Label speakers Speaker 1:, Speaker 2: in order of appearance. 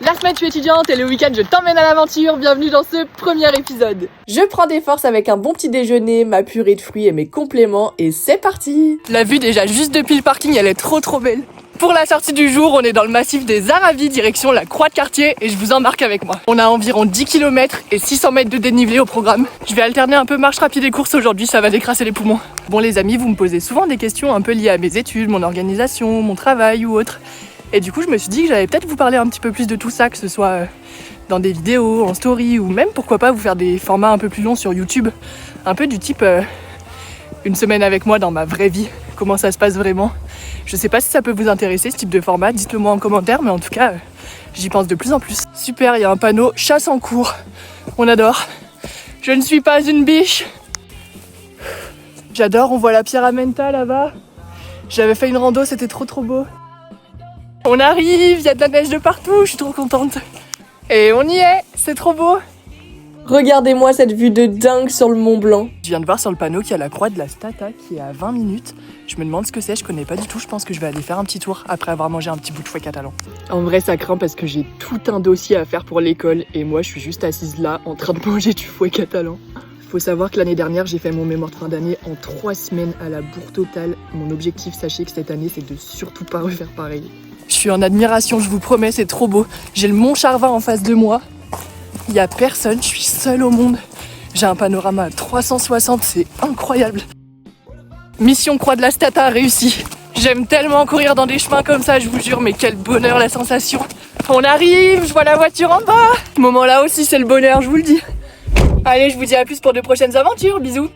Speaker 1: La semaine je suis étudiante et le week-end je t'emmène à l'aventure, bienvenue dans ce premier épisode. Je prends des forces avec un bon petit déjeuner, ma purée de fruits et mes compléments et c'est parti. La vue déjà juste depuis le parking elle est trop belle. Pour la sortie du jour, on est dans le massif des Aravis, direction la Croix de Cartier et je vous embarque avec moi. On a environ 10 km et 600 mètres de dénivelé au programme. Je vais alterner un peu marche rapide et course aujourd'hui, ça va décrasser les poumons. Bon les amis, vous me posez souvent des questions un peu liées à mes études, mon organisation, mon travail ou autre. Et du coup, je me suis dit que j'allais peut-être vous parler un petit peu plus de tout ça, que ce soit dans des vidéos, en story, ou même pourquoi pas vous faire des formats un peu plus longs sur YouTube. Un peu du type une semaine avec moi dans ma vraie vie, comment ça se passe vraiment. Je sais pas si ça peut vous intéresser ce type de format, dites-le moi en commentaire, mais en tout cas, j'y pense de plus en plus. Super, il y a un panneau chasse en cours, on adore. Je ne suis pas une biche. J'adore, on voit la Pierre Amenta là-bas. J'avais fait une rando, c'était trop beau. On arrive, il y a de la neige de partout, je suis trop contente. Et on y est, c'est trop beau. Regardez-moi cette vue de dingue sur le Mont Blanc. Je viens de voir sur le panneau qu'il y a la croix de la Stata qui est à 20 minutes. Je me demande ce que c'est, je connais pas du tout, je pense que je vais aller faire un petit tour après avoir mangé un petit bout de fouet catalan. En vrai ça craint parce que j'ai tout un dossier à faire pour l'école et moi je suis juste assise là en train de manger du fouet catalan. Faut savoir que l'année dernière j'ai fait mon mémoire de fin d'année en 3 semaines à la bourre totale. Mon objectif, sachez que cette année c'est de surtout pas refaire pareil. Je suis en admiration, je vous promets, c'est trop beau. J'ai le Mont Charvin en face de moi. Il y a personne, je suis seule au monde. J'ai un panorama à 360, c'est incroyable. Mission Croix de la Stata réussie. J'aime tellement courir dans des chemins comme ça, je vous jure, mais quel bonheur la sensation. On arrive, je vois la voiture en bas. Ce moment-là aussi, c'est le bonheur, je vous le dis. Allez, je vous dis à plus pour de prochaines aventures, bisous.